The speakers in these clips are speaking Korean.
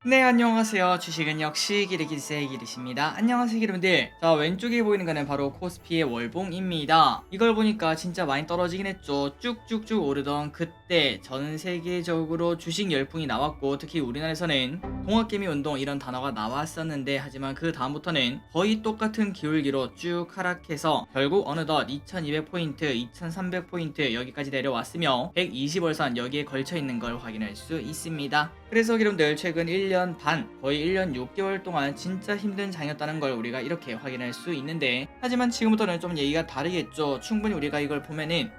네, 안녕하세요. 주식은 역시 기르기세의 기르십니다. 안녕하세요, 여러분들. 자, 왼쪽에 보이는 거는 바로 코스피의 월봉입니다. 이걸 보니까 진짜 많이 떨어지긴 했죠. 쭉쭉쭉 오르던 그때 전 세계적으로 주식 열풍이 나왔고, 특히 우리나라에서는 동학개미 운동 이런 단어가 나왔었는데, 하지만 그 다음부터는 거의 똑같은 기울기로 쭉 하락해서 결국 어느덧 2200포인트, 2300포인트 여기까지 내려왔으며 120월선 여기에 걸쳐 있는 걸 확인할 수 있습니다. 그래서 여러분들 최근 1년 반, 거의 1년 6개월 동안 진짜 힘든 장이었다는 걸 우리가 이렇게 확인할 수 있는데, 하지만 지금부터는 좀 얘기가 다르겠죠. 충분히 우리가 이걸 보면은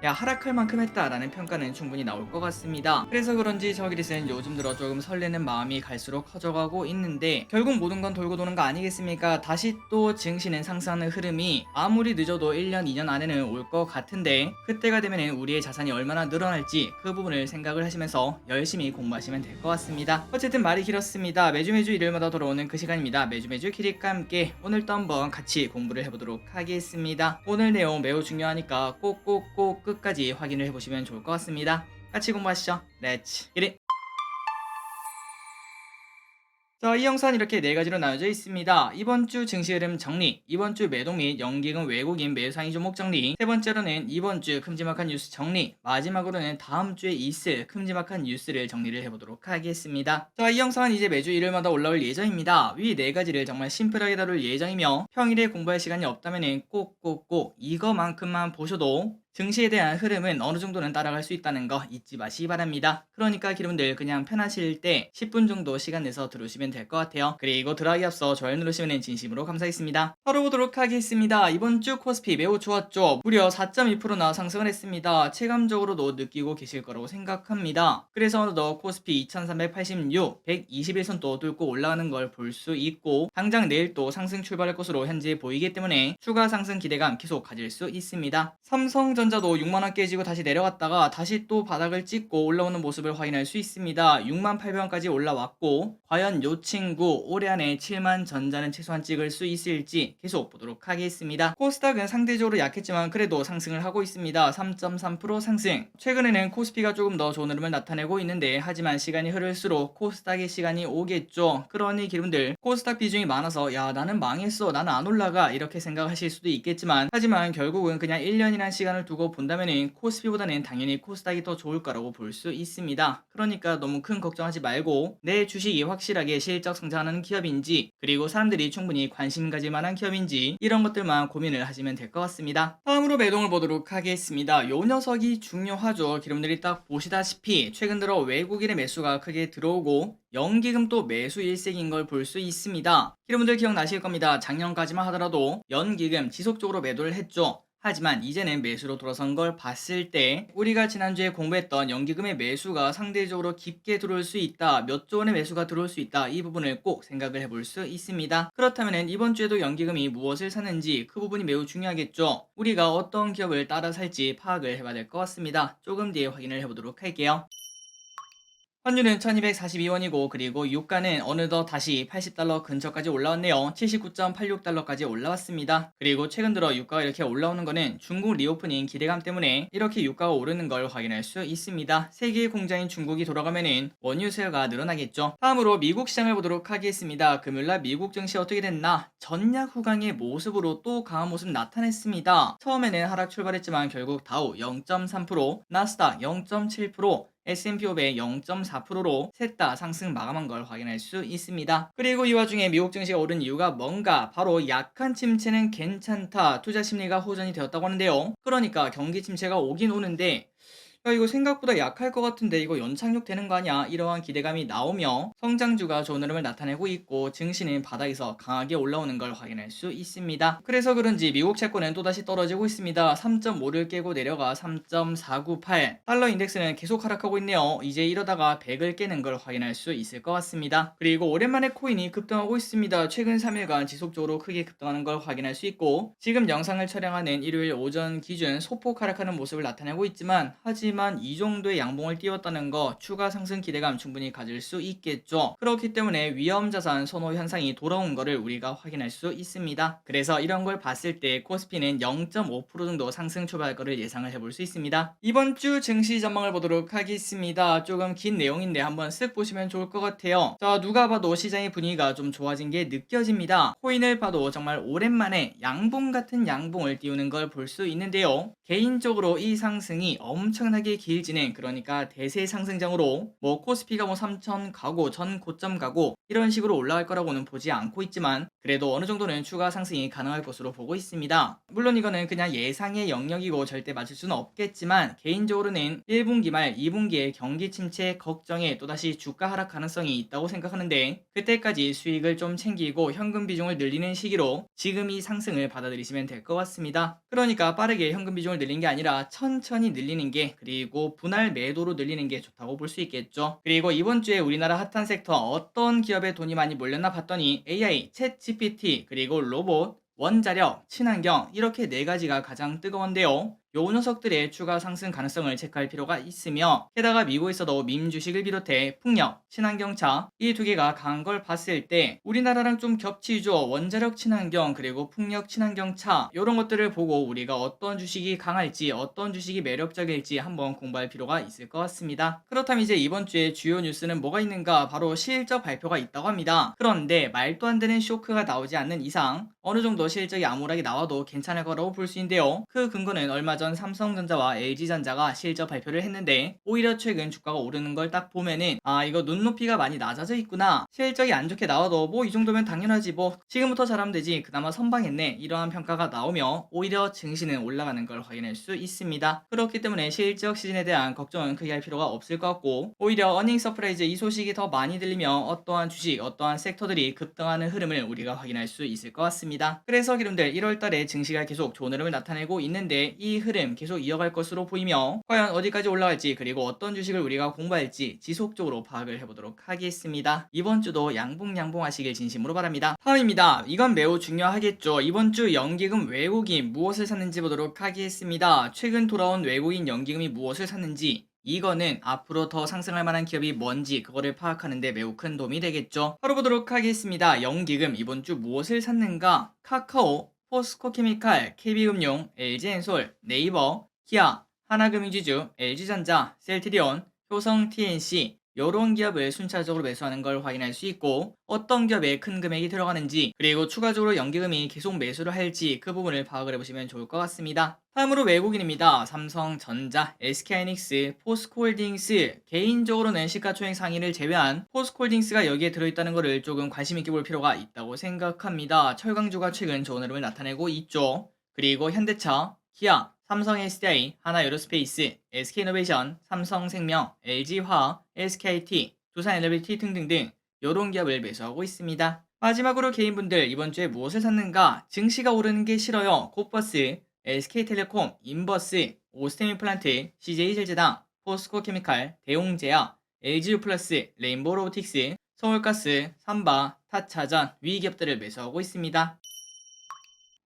야, 하락할 만큼 했다라는 평가는 충분히 나올 것 같습니다. 그래서 그런지 저기리스는 요즘 들어 조금 설레는 마음이 갈수록 커져가고 있는데, 결국 모든 건 돌고 도는 거 아니겠습니까? 다시 또 증시는 상승하는 흐름이 아무리 늦어도 1년 2년 안에는 올 것 같은데, 그때가 되면 우리의 자산이 얼마나 늘어날지 그 부분을 생각을 하시면서 열심히 공부하시면 될 것 같습니다. 어쨌든 말이 길었습니다. 매주 일요일마다 돌아오는 그 시간입니다. 매주 키릭과 함께 오늘도 한번 같이 공부를 해보도록 하겠습니다. 오늘 내용 매우 중요하니까 꼭꼭꼭 끝까지 확인을 해보시면 좋을 것 같습니다. 같이 공부하시죠. 렛츠 기릿! 자, 이 영상은 이렇게 네 가지로 나눠져 있습니다. 이번 주 증시 흐름 정리, 이번 주 매도 및 연기금 외국인 매수 상위 종목 정리, 세 번째로는 이번 주 큼지막한 뉴스 정리, 마지막으로는 다음 주에 있을 큼지막한 뉴스를 정리를 해보도록 하겠습니다. 자, 이 영상은 이제 매주 일요일마다 올라올 예정입니다. 위 네 가지를 정말 심플하게 다룰 예정이며, 평일에 공부할 시간이 없다면 꼭꼭꼭 이거만큼만 보셔도 증시에 대한 흐름은 어느 정도는 따라갈 수 있다는 거 잊지 마시기 바랍니다. 그러니까 여러분들 그냥 편하실 때 10분 정도 시간 내서 들으시면 될 것 같아요. 그리고 들어가기 앞서 좋아요 누르시면 진심으로 감사하겠습니다. 바로 보도록 하겠습니다. 이번 주 코스피 매우 좋았죠. 무려 4.2%나 상승을 했습니다. 체감적으로도 느끼고 계실 거라고 생각합니다. 그래서 어느덧 코스피 2386, 121선도 뚫고 올라가는 걸 볼 수 있고, 당장 내일 또 상승 출발할 것으로 현재 보이기 때문에 추가 상승 기대감 계속 가질 수 있습니다. 삼성전자도 6만원 깨지고 다시 내려갔다가 다시 또 바닥을 찍고 올라오는 모습을 확인할 수 있습니다. 68,000원까지 올라왔고, 과연 요 친구 올해 안에 7만 전자는 최소한 찍을 수 있을지 계속 보도록 하겠습니다. 코스닥은 상대적으로 약했지만 그래도 상승을 하고 있습니다. 3.3% 상승. 최근에는 코스피가 조금 더 좋은 흐름을 나타내고 있는데, 하지만 시간이 흐를수록 코스닥의 시간이 오겠죠. 그러니 여러분들 코스닥 비중이 많아서 야, 나는 망했어, 나는 안 올라가 이렇게 생각하실 수도 있겠지만, 하지만 결국은 그냥 1년이란 시간을 두고 본다면 코스피보다는 당연히 코스닥이 더 좋을 거라고 볼 수 있습니다. 그러니까 너무 큰 걱정하지 말고 내 주식이 확실하게 실적 성장하는 기업인지, 그리고 사람들이 충분히 관심 가질 만한 기업인지 이런 것들만 고민을 하시면 될 것 같습니다. 다음으로 매동을 보도록 하겠습니다. 요 녀석이 중요하죠. 여러분들이 딱 보시다시피 최근 들어 외국인의 매수가 크게 들어오고 연기금도 매수 일색인 걸 볼 수 있습니다. 여러분들 기억나실 겁니다. 작년까지만 하더라도 연기금 지속적으로 매도를 했죠. 하지만 이제는 매수로 돌아선 걸 봤을 때 우리가 지난주에 공부했던 연기금의 매수가 상대적으로 깊게 들어올 수 있다, 몇 조 원의 매수가 들어올 수 있다, 이 부분을 꼭 생각을 해볼 수 있습니다. 그렇다면 이번 주에도 연기금이 무엇을 사는지 그 부분이 매우 중요하겠죠. 우리가 어떤 기업을 따라 살지 파악을 해봐야 될 것 같습니다. 조금 뒤에 확인을 해보도록 할게요. 환율은 1242원이고, 그리고 유가는 어느덧 다시 80달러 근처까지 올라왔네요. 79.86달러까지 올라왔습니다. 그리고 최근 들어 유가가 이렇게 올라오는 거는 중국 리오프닝 기대감 때문에 이렇게 유가가 오르는 걸 확인할 수 있습니다. 세계의 공장인 중국이 돌아가면은 원유 수요가 늘어나겠죠. 다음으로 미국 시장을 보도록 하겠습니다. 금요일날 미국 증시 어떻게 됐나? 전략 후강의 모습으로 또 강한 모습 나타냈습니다. 처음에는 하락 출발했지만 결국 다우 0.3%, 나스닥 0.7%, S&P 500 0.4%로 셋 다 상승 마감한 걸 확인할 수 있습니다. 그리고 이 와중에 미국 증시가 오른 이유가 뭔가? 바로 약한 침체는 괜찮다, 투자 심리가 호전이 되었다고 하는데요. 그러니까 경기 침체가 오긴 오는데, 야, 이거 생각보다 약할 것 같은데 이거 연착륙 되는 거 아니야? 이러한 기대감이 나오며 성장주가 좋은 흐름을 나타내고 있고, 증시는 바닥에서 강하게 올라오는 걸 확인할 수 있습니다. 그래서 그런지 미국 채권은 또다시 떨어지고 있습니다. 3.5를 깨고 내려가 3.498. 달러 인덱스는 계속 하락하고 있네요. 이제 이러다가 100을 깨는 걸 확인할 수 있을 것 같습니다. 그리고 오랜만에 코인이 급등하고 있습니다. 최근 3일간 지속적으로 크게 급등하는 걸 확인할 수 있고, 지금 영상을 촬영하는 일요일 오전 기준 소폭 하락하는 모습을 나타내고 있지만, 하지만 하지만 이 정도의 양봉을 띄웠다는 거 추가 상승 기대감 충분히 가질 수 있겠죠. 그렇기 때문에 위험자산 선호 현상이 돌아온 거를 우리가 확인할 수 있습니다. 그래서 이런 걸 봤을 때 코스피는 0.5% 정도 상승 출발할 거를 예상을 해볼 수 있습니다. 이번 주 증시 전망을 보도록 하겠습니다. 조금 긴 내용인데 한번 쓱 보시면 좋을 것 같아요. 자, 누가 봐도 시장의 분위기가 좀 좋아진 게 느껴집니다. 코인을 봐도 정말 오랜만에 양봉 같은 양봉을 띄우는 걸 볼 수 있는데요. 개인적으로 이 상승이 엄청나게 길지는, 그러니까 대세 상승장으로 코스피가 3천 가고 전 고점 가고 이런 식으로 올라갈 거라고는 보지 않고 있지만, 그래도 어느 정도는 추가 상승이 가능할 것으로 보고 있습니다. 물론 이거는 그냥 예상의 영역이고 절대 맞을 수는 없겠지만, 개인적으로는 1분기 말 2분기에 경기 침체 걱정에 또다시 주가 하락 가능성이 있다고 생각하는데, 그때까지 수익을 좀 챙기고 현금 비중을 늘리는 시기로 지금 이 상승을 받아들이시면 될 것 같습니다. 그러니까 빠르게 현금 비중을 늘린 게 아니라 천천히 늘리는 게, 그리고 분할 매도로 늘리는 게 좋다고 볼 수 있겠죠. 그리고 이번 주에 우리나라 핫한 섹터 어떤 기업에 돈이 많이 몰렸나 봤더니 AI, 챗 GPT, 그리고 로봇, 원자력, 친환경, 이렇게 네 가지가 가장 뜨거운데요. 요 녀석들의 추가 상승 가능성을 체크할 필요가 있으며, 게다가 미국에서도 밈 주식을 비롯해 풍력, 친환경차 이 두 개가 강한 걸 봤을 때 우리나라랑 좀 겹치죠. 원자력 친환경 그리고 풍력 친환경차, 이런 것들을 보고 우리가 어떤 주식이 강할지 어떤 주식이 매력적일지 한번 공부할 필요가 있을 것 같습니다. 그렇다면 이제 이번 주에 주요 뉴스는 뭐가 있는가? 바로 실적 발표가 있다고 합니다. 그런데 말도 안 되는 쇼크가 나오지 않는 이상 어느 정도 실적이 암울하게 나와도 괜찮을 거라고 볼 수 있는데요. 그 근거는 얼마 전 삼성전자와 LG전자가 실적 발표를 했는데, 오히려 최근 주가가 오르는 걸 딱 보면은 이거 눈높이가 많이 낮아져 있구나, 실적이 안 좋게 나와도 이 정도면 당연하지, 지금부터 잘하면 되지, 그나마 선방했네, 이러한 평가가 나오며 오히려 증시는 올라가는 걸 확인할 수 있습니다. 그렇기 때문에 실적 시즌에 대한 걱정은 크게 할 필요가 없을 것 같고, 오히려 어닝 서프라이즈 이 소식이 더 많이 들리며 어떠한 주식, 어떠한 섹터들이 급등하는 흐름을 우리가 확인할 수 있을 것 같습니다. 그래서 여러분들 1월달에 증시가 계속 좋은 흐름을 나타내고 있는데, 이 흐름 계속 이어갈 것으로 보이며 과연 어디까지 올라갈지, 그리고 어떤 주식을 우리가 공부할지 지속적으로 파악을 해보도록 하겠습니다. 이번 주도 양봉 하시길 진심으로 바랍니다. 다음입니다. 이건 매우 중요하겠죠. 이번 주 연기금 외국인 무엇을 샀는지 보도록 하겠습니다. 최근 돌아온 외국인 연기금이 무엇을 샀는지, 이거는 앞으로 더 상승할 만한 기업이 뭔지 그거를 파악하는데 매우 큰 도움이 되겠죠. 바로 보도록 하겠습니다. 연기금 이번 주 무엇을 샀는가? 카카오, 포스코케미칼, KB금융, LG엔솔, 네이버, 기아, 하나금융지주, LG전자, 셀트리온, 효성 TNC, 이런 기업을 순차적으로 매수하는 걸 확인할 수 있고, 어떤 기업에 큰 금액이 들어가는지, 그리고 추가적으로 연기금이 계속 매수를 할지 그 부분을 파악을 해보시면 좋을 것 같습니다. 다음으로 외국인입니다. 삼성전자, SK하이닉스, 포스코홀딩스, 개인적으로는 시가총액 상위를 제외한 포스코홀딩스가 여기에 들어있다는 것을 조금 관심 있게 볼 필요가 있다고 생각합니다. 철강주가 최근 좋은 흐름을 나타내고 있죠. 그리고 현대차, 기아, 삼성 SDI, 하나에어로스페이스, SK이노베이션, 삼성생명, LG화학, SKT, 두산엘리베이터 등등등 이런 기업을 매수하고 있습니다. 마지막으로 개인분들 이번 주에 무엇을 샀는가? 증시가 오르는 게 싫어요. 코버스, SK텔레콤, 인버스, 오스템인플란트, CJ실제당, 포스코케미칼, 대웅제약, LG유플러스, 레인보우로보틱스, 서울가스, 삼바, 타차전 위 기업들을 매수하고 있습니다.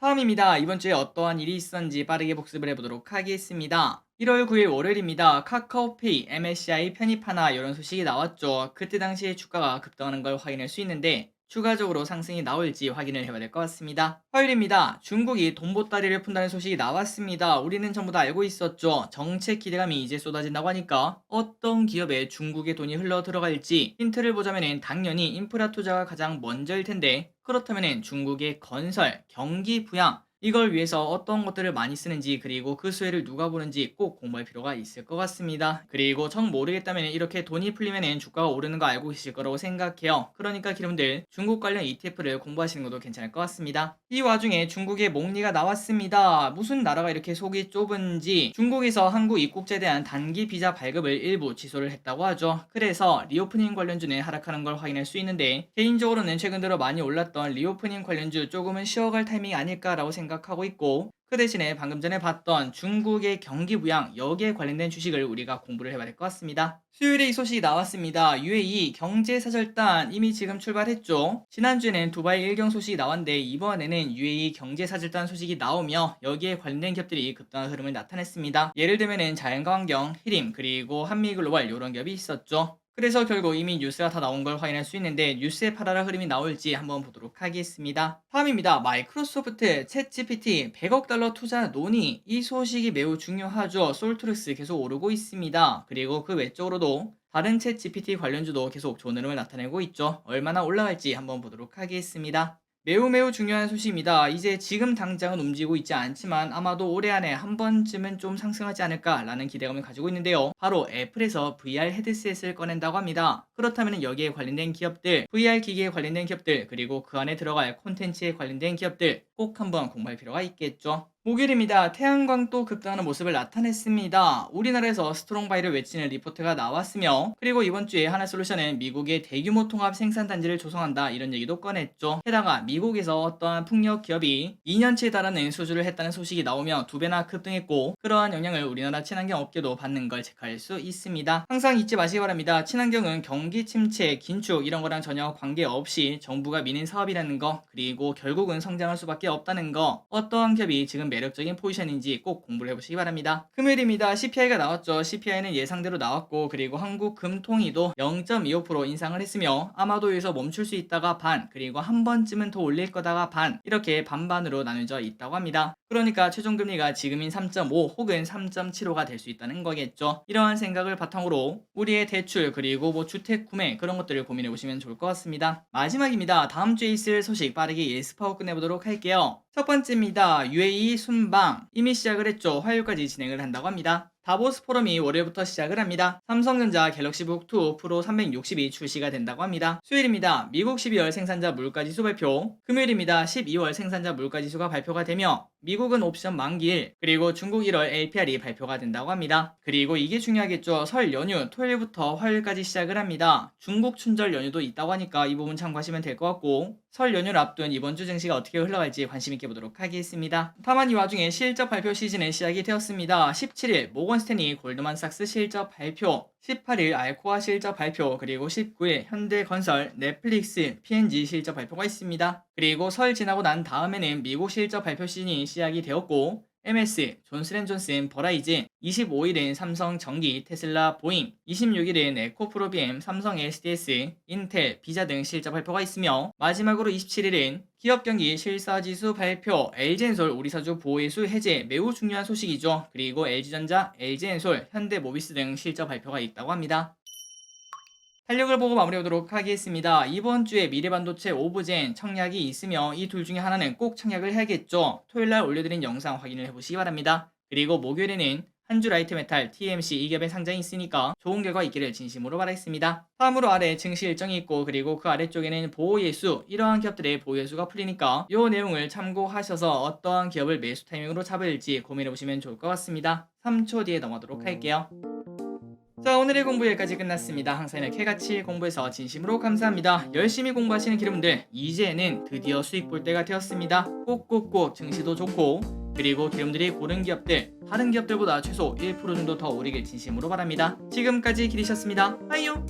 다음입니다. 이번 주에 어떠한 일이 있었는지 빠르게 복습을 해보도록 하겠습니다. 1월 9일 월요일입니다. 카카오페이, MSCI 편입하나 이런 소식이 나왔죠. 그때 당시에 주가가 급등하는 걸 확인할 수 있는데, 추가적으로 상승이 나올지 확인을 해봐야 될 것 같습니다. 화요일입니다. 중국이 돈보따리를 푼다는 소식이 나왔습니다. 우리는 전부 다 알고 있었죠. 정책 기대감이 이제 쏟아진다고 하니까 어떤 기업에 중국의 돈이 흘러 들어갈지 힌트를 보자면 당연히 인프라 투자가 가장 먼저일 텐데, 그렇다면 중국의 건설, 경기 부양, 이걸 위해서 어떤 것들을 많이 쓰는지, 그리고 그 수혜를 누가 보는지 꼭 공부할 필요가 있을 것 같습니다. 그리고 정 모르겠다면 이렇게 돈이 풀리면 주가가 오르는 거 알고 계실 거라고 생각해요. 그러니까 여러분들 중국 관련 ETF를 공부하시는 것도 괜찮을 것 같습니다. 이 와중에 중국의 목리가 나왔습니다. 무슨 나라가 이렇게 속이 좁은지 중국에서 한국 입국자에 대한 단기 비자 발급을 일부 취소를 했다고 하죠. 그래서 리오프닝 관련주는 하락하는 걸 확인할 수 있는데, 개인적으로는 최근 들어 많이 올랐던 리오프닝 관련주 조금은 쉬어갈 타이밍이 아닐까라고 생각하고 있고, 그 대신에 방금 전에 봤던 중국의 경기부양 여기에 관련된 주식을 우리가 공부를 해봐야 될 것 같습니다. 수요일에 이 소식이 나왔습니다. UAE 경제사절단 이미 지금 출발했죠. 지난주에는 두바이 일경 소식이 나왔는데 이번에는 UAE 경제사절단 소식이 나오며 여기에 관련된 기업들이 급등한 흐름을 나타냈습니다. 예를 들면 자연과 환경, 히림, 그리고 한미글로벌 이런 기업이 있었죠. 그래서 결국 이미 뉴스가 다 나온 걸 확인할 수 있는데 뉴스의 팔아라 흐름이 나올지 한번 보도록 하겠습니다. 다음입니다. 마이크로소프트 챗GPT 100억 달러 투자 논의. 이 소식이 매우 중요하죠. 솔트룩스 계속 오르고 있습니다. 그리고 그 외적으로도 다른 챗GPT 관련주도 계속 좋은 흐름을 나타내고 있죠. 얼마나 올라갈지 한번 보도록 하겠습니다. 매우 중요한 소식입니다. 이제 지금 당장은 움직이고 있지 않지만 아마도 올해 안에 한 번쯤은 좀 상승하지 않을까라는 기대감을 가지고 있는데요. 바로 애플에서 VR 헤드셋을 꺼낸다고 합니다. 그렇다면 여기에 관련된 기업들, VR 기기에 관련된 기업들, 그리고 그 안에 들어갈 콘텐츠에 관련된 기업들 꼭 한번 공부할 필요가 있겠죠. 목요일입니다. 태양광도 급등하는 모습을 나타냈습니다. 우리나라에서 스트롱바이를 외치는 리포트가 나왔으며 그리고 이번 주에 하나솔루션은 미국의 대규모 통합 생산단지를 조성한다 이런 얘기도 꺼냈죠. 게다가 미국에서 어떠한 풍력 기업이 2년치에 달하는 수주를 했다는 소식이 나오며 2배나 급등했고 그러한 영향을 우리나라 친환경 업계도 받는 걸 체크할 수 있습니다. 항상 잊지 마시기 바랍니다. 친환경은 경기 침체, 긴축 이런 거랑 전혀 관계없이 정부가 미는 사업이라는 거 그리고 결국은 성장할 수밖에 없다는 거 어떠한 기업이 지금 매력적인 포지션인지 꼭 공부를 해보시기 바랍니다. 금요일입니다. CPI가 나왔죠. CPI는 예상대로 나왔고 그리고 한국금통위도 0.25% 인상을 했으며 아마도 여기서 멈출 수 있다가 반 그리고 한 번쯤은 더 올릴 거다가 반 이렇게 반반으로 나눠져 있다고 합니다. 그러니까 최종금리가 지금인 3.5 혹은 3.75가 될 수 있다는 거겠죠. 이러한 생각을 바탕으로 우리의 대출 그리고 주택 구매 그런 것들을 고민해 보시면 좋을 것 같습니다. 마지막입니다. 다음 주에 있을 소식 빠르게 예습하고 끝내보도록 할게요. 첫 번째입니다. UAE 순방 이미 시작을 했죠. 화요일까지 진행을 한다고 합니다. 다보스 포럼이 월요일부터 시작을 합니다. 삼성전자 갤럭시북 2 프로 360이 출시가 된다고 합니다. 수요일입니다. 미국 12월 생산자 물가지수 발표. 금요일입니다. 12월 생산자 물가지수가 발표가 되며 미국은 옵션 만기일 그리고 중국 1월 LPR이 발표가 된다고 합니다. 그리고 이게 중요하겠죠. 설 연휴 토요일부터 화요일까지 시작을 합니다. 중국 춘절 연휴도 있다고 하니까 이 부분 참고하시면 될 것 같고 설 연휴를 앞둔 이번 주 증시가 어떻게 흘러갈지 관심 있게 보도록 하겠습니다. 다만 이 와중에 실적 발표 시즌은 시작이 되었습니다. 17일 모건스탠리 골드만삭스 실적 발표, 18일 알코아 실적 발표, 그리고 19일 현대건설, 넷플릭스, P&G 실적 발표가 있습니다. 그리고 설 지나고 난 다음에는 미국 실적 발표 시즌이 시작이 되었고 MS, 존슨앤존슨, 버라이즌, 25일은 삼성전기, 테슬라, 보잉, 26일은 에코프로비엠, 삼성 SDS, 인텔, 비자 등 실적 발표가 있으며 마지막으로 27일은 기업경기 실사지수 발표, LG엔솔 우리사주 보호해수 해제 매우 중요한 소식이죠. 그리고 LG전자, LG엔솔, 현대모비스 등 실적 발표가 있다고 합니다. 탄력을 보고 마무리하도록 하겠습니다. 이번 주에 미래반도체 오브젠 청약이 있으며 이 둘 중에 하나는 꼭 청약을 해야겠죠. 토요일날 올려드린 영상 확인을 해보시기 바랍니다. 그리고 목요일에는 한주라이트메탈, TMC 이 기업의 상장이 있으니까 좋은 결과 있기를 진심으로 바라겠습니다. 다음으로 아래 증시 일정이 있고 그리고 그 아래쪽에는 보호예수 이러한 기업들의 보호예수가 풀리니까 이 내용을 참고하셔서 어떠한 기업을 매수 타이밍으로 잡을지 고민해보시면 좋을 것 같습니다. 3초 뒤에 넘어가도록 할게요. 자, 오늘의 공부 여기까지 끝났습니다. 항상 이렇게 같이 공부해서 진심으로 감사합니다. 열심히 공부하시는 기름들 이제는 드디어 수익 볼 때가 되었습니다. 꼭꼭꼭 증시도 좋고 그리고 기름들이 고른 기업들 다른 기업들보다 최소 1% 정도 더 오르길 진심으로 바랍니다. 지금까지 기리셨습니다. 빠이요.